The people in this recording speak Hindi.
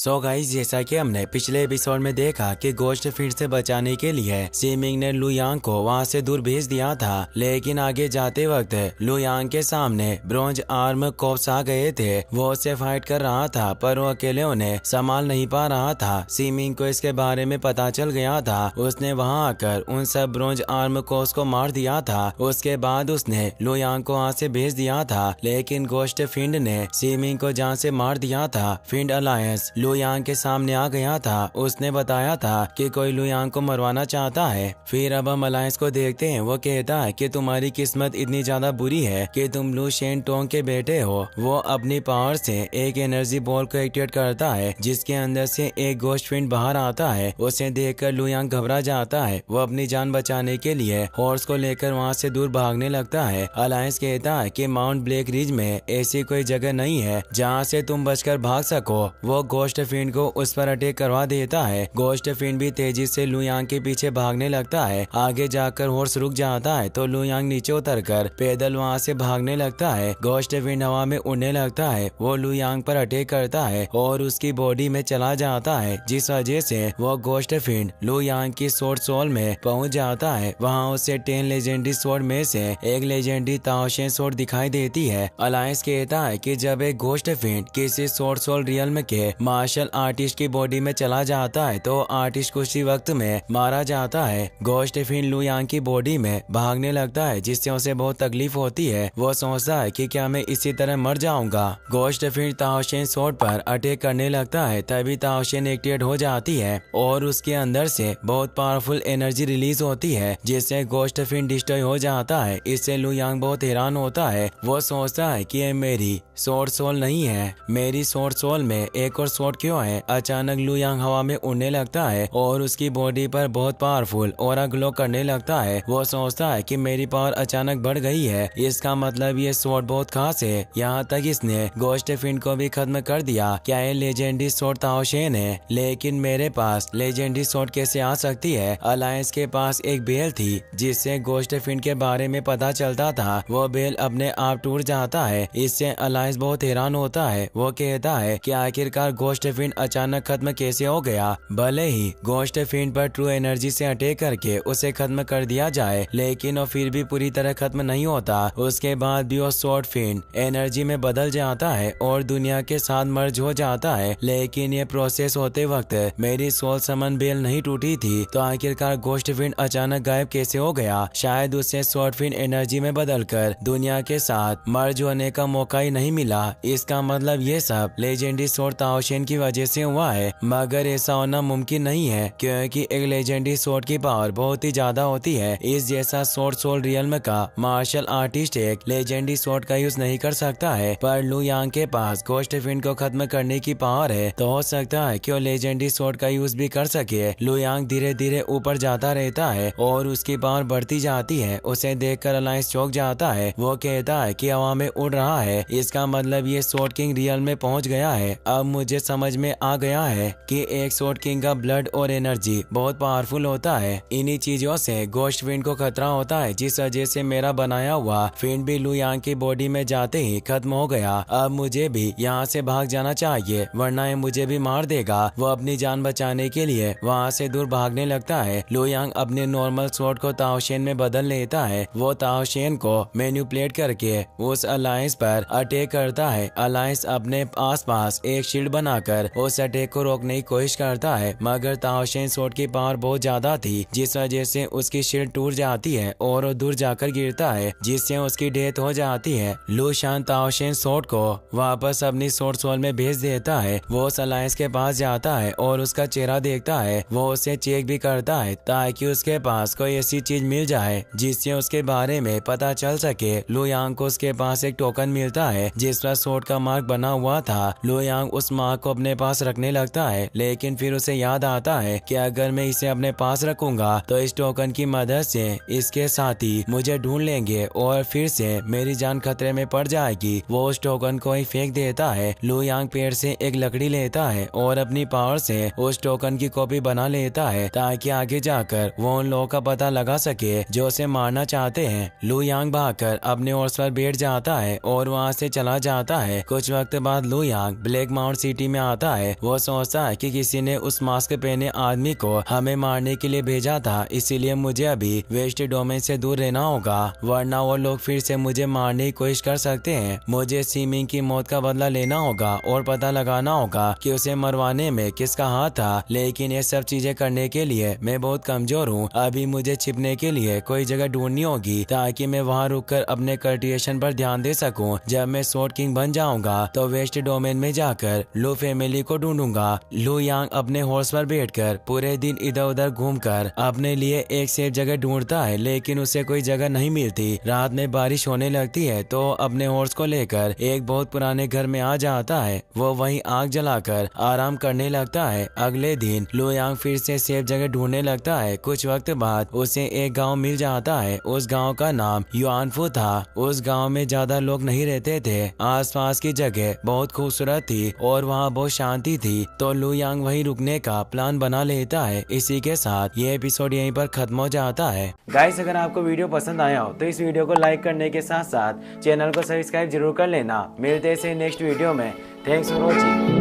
सो गाइस, जैसा कि हमने पिछले एपिसोड में देखा कि गोश्त फिर से बचाने के लिए सीमिंग ने लू यांग को वहां से दूर भेज दिया था, लेकिन आगे जाते वक्त लू यांग के सामने ब्रोंज आर्म कोप्स आ गए थे। वो उससे फाइट कर रहा था पर वो अकेले उन्हें संभाल नहीं पा रहा था। सीमिंग को इसके बारे में पता चल गया था। उसने वहां आकर उन सब ब्रोंज आर्म कोप्स को मार दिया था। उसके बाद उसने लू यांग को वहां से भेज दिया था, लेकिन गोश्त फिंड ने सीमिंग को जान से मार दिया था। फिंड अलायंस लू यांग के सामने आ गया था। उसने बताया था कि कोई लू यांग को मरवाना चाहता है। फिर अब हम अलायंस को देखते हैं। वो कहता है कि तुम्हारी किस्मत इतनी ज्यादा बुरी है कि तुम लू शेन टोंग के बेटे हो। वो अपनी पावर से एक एनर्जी बॉल को एक्टिवेट करता है, जिसके अंदर से एक गोश्त फिंड बाहर आता है। उसे देखकर लू यांग घबरा जाता है। वो अपनी जान बचाने के लिए हॉर्स को लेकर वहाँ से दूर भागने लगता है। अलायंस कहता है कि माउंट ब्लैक रिज में ऐसी कोई जगह नहीं है जहाँ से तुम बचकर भाग सको। वो गोश्त फिंड को उस पर अटैक करवा देता है। गोश्त फिंड भी तेजी से लू यांग के पीछे भागने लगता है। आगे जाकर हॉर्स रुक जाता है तो लू यांग नीचे उतरकर पैदल वहाँ से भागने लगता है। गोश्त फिंड हवा में उड़ने लगता है। वो लू यांग पर अटैक करता है और उसकी बॉडी में चला जाता है, जिस वजह से वो गोश्त फिंड लू यांग की सोर्ड सोल में पहुंच जाता है। वहाँ उसे 10 लेजेंडरी सोर्ड में से एक लेजेंडरी ताओशेन सोर्ड दिखाई देती है। अलायंस कहता है कि जब एक गोश्त फिंड किसी सोर्ड सोल रियल्म के मार्शल आर्टिस्ट की बॉडी में चला जाता है तो आर्टिस्ट कुछ ही वक्त में मारा जाता है। गोश्त फिंड लू यांग की बॉडी में भागने लगता है, जिससे उसे बहुत तकलीफ होती है। वो सोचता है कि क्या मैं इसी तरह मर जाऊंगा। गोश्त फिंड ताओशेन सोर्ड पर अटैक करने लगता है। तभी ताओशेन एक्टिवेट हो जाती है और उसके अंदर से बहुत पावरफुल एनर्जी रिलीज होती है, जिससे गोश्त फिंड डिस्ट्रॉय हो जाता है। इससे लू यांग बहुत हैरान होता है। वो सोचता है कि ये मेरी सोर्ड सोल नहीं है, मेरी सोर्ड सोल में एक और सोर्ड क्यों है। अचानक लू यांग हवा में उड़ने लगता है और उसकी बॉडी पर बहुत पावरफुल ऑरा ग्लो करने लगता है। वो सोचता है कि मेरी पावर अचानक बढ़ गई है, इसका मतलब ये सोर्ड बहुत खास है। यहाँ तक इसने गोश्त फिंड को भी खत्म कर दिया। क्या ये लेजेंडरी सोर्ड ताओशेन है? लेकिन मेरे पास लेजेंडरी सोर्ड कैसे आ सकती है? अलायंस के पास एक बेल थी जिससे गोश्त फिंड के बारे में पता चलता था। वो बेल अपने आप टूट जाता है। इससे अलायंस बहुत हैरान होता है। वो कहता है कि आखिरकार गोश्त फिंड अचानक खत्म कैसे हो गया। भले ही गोश्त फिंड पर ट्रू एनर्जी से अटैक करके उसे खत्म कर दिया जाए, लेकिन वो फिर भी पूरी तरह खत्म नहीं होता। उसके बाद भी वो सोर्ड फिंड एनर्जी में बदल जाता है और दुनिया के साथ मर्ज हो जाता है। लेकिन ये प्रोसेस होते वक्त मेरी सोल समन बेल नहीं टूटी थी, तो आखिरकार गोश्त फिंड अचानक गायब कैसे हो गया? शायद उसे सोर्ड फिंड एनर्जी में बदलकर दुनिया के साथ मर्ज होने का मौका ही नहीं मिला। इसका मतलब ये सब लेजेंडरी सोर्ड ताओशेन की वजह से हुआ है। मगर ऐसा होना मुमकिन नहीं है, क्योंकि एक लेजेंडरी सोर्ड की पावर बहुत ही ज्यादा होती है। इस जैसा सोर्ड सोल रियल्म का मार्शल आर्टिस्ट एक लेजेंडरी सोर्ड का यूज नहीं कर सकता है। पर लू यांग के पास गोश्त फिंड को खत्म करने की पावर है, तो हो सकता है कि वो लेजेंडरी सोर्ड का यूज भी कर सके। लू यांग धीरे धीरे ऊपर जाता रहता है और उसकी पावर बढ़ती जाती है। उसे देखकर अलायंस चौंक जाता है। वो कहता है कि हवा में उड़ रहा है, इसका मतलब ये सोर्ड किंग रियल में पहुंच गया है। अब मुझे समझ में आ गया है कि एक सोर्ड किंग का ब्लड और एनर्जी बहुत पावरफुल होता है। इन्हीं चीजों से गोश्त फिंड को खतरा होता है, जिस वजह से मेरा बनाया हुआ फिंड भी लू यांग की बॉडी में जाते ही खत्म हो गया। अब मुझे भी यहाँ से भाग जाना चाहिए, वरना ये मुझे भी मार देगा। वो अपनी जान बचाने के लिए वहाँ से दूर भागने लगता है। लू यांग अपने नॉर्मल सोर्ड को ताओशेन में बदल लेता है। वो ताओशेन को मैनिपुलेट करके उस अलायंस पर अटैक करता है। अलायंस अपने आसपास एक शील्ड बनाकर उस अटैक को रोकने की कोशिश करता है, मगर ताओशेन सोर्ड की पावर बहुत ज्यादा थी, जिस वजह से उसकी शील्ड टूट जाती है और वो दूर जाकर गिरता है, जिससे उसकी डेथ हो जाती है। लू शान ताओशेन सोर्ड को वापस अपनी सोर्ड सोल में भेज देता है। वो उस अलायंस के पास जाता है और उसका चेहरा देखता है। वो उसे चेक भी करता है ताकि उसके पास कोई ऐसी चीज मिल जाए जिससे उसके बारे में पता चल सके। लू यांग को उसके पास एक टोकन मिलता है जिस पर सोर्ड का मार्क बना हुआ था। लू यांग उस मार्क को अपने पास रखने लगता है, लेकिन फिर उसे याद आता है कि अगर मैं इसे अपने पास रखूंगा तो इस टोकन की मदद से इसके साथी मुझे ढूंढ लेंगे और फिर से मेरी जान खतरे में पड़ जाएगी। वो उस टोकन को ही फेंक देता है। लू यांग पेड़ से एक लकड़ी लेता है और अपनी पावर से उस टोकन की कॉपी बना लेता है, ताकि आगे जाकर वो उन लोगों का पता लगा सके जो उसे मारना चाहते हैं। लू यांग भागकर अपने हॉर्स पर बैठ जाता है और वहाँ से चला जाता है। कुछ वक्त बाद लू यांग ब्लैक माउंट सिटी में आता है। वो सोचता है कि किसी ने उस मास्क पहने आदमी को हमें मारने के लिए भेजा था, इसीलिए मुझे अभी वेस्ट डोमेन से दूर रहना होगा, वरना वो लोग फिर से मुझे मारने की कोशिश कर सकते हैं। मुझे सीमिंग की मौत का बदला लेना होगा और पता लगाना होगा कि उसे मरवाने में किसका हाथ था, लेकिन ये सब चीजें करने के लिए मैं बहुत कमजोर हूँ। अभी मुझे छिपने के लिए कोई जगह ढूंढनी होगी ताकि मैं वहाँ रुककर अपने कल्टिवेशन पर ध्यान दे सकूं। जब मैं स्वॉर्ड किंग बन जाऊंगा तो वेस्ट डोमेन में जाकर लू फैमिली को ढूंढूंगा। लू यांग अपने हॉर्स पर बैठकर पूरे दिन इधर उधर घूमकर अपने लिए एक सेफ जगह ढूंढता है, लेकिन उसे कोई जगह नहीं मिलती। रात में बारिश होने लगती है तो अपने हॉर्स को लेकर एक बहुत पुराने घर में आ जाता है। वो वहीं आग जलाकर आराम करने लगता है। अगले दिन लू यांग फिर से सेफ जगह ढूंढने लगता है। कुछ वक्त बाद उसे एक गांव मिल जाता है। उस गांव का नाम युआनफू था। उस गांव में ज्यादा लोग नहीं रहते थे। आसपास की जगह बहुत खूबसूरत थी और वहाँ बहुत शांति थी, तो लू यांग वहीं रुकने का प्लान बना लेता है। इसी के साथ ये एपिसोड यहीं पर खत्म हो जाता है। गाइस, अगर आपको वीडियो पसंद आया हो तो इस वीडियो को लाइक करने के साथ साथ चैनल को सब्सक्राइब जरूर कर लेना। मिलते हैं नेक्स्ट वीडियो में। Thanks for watching.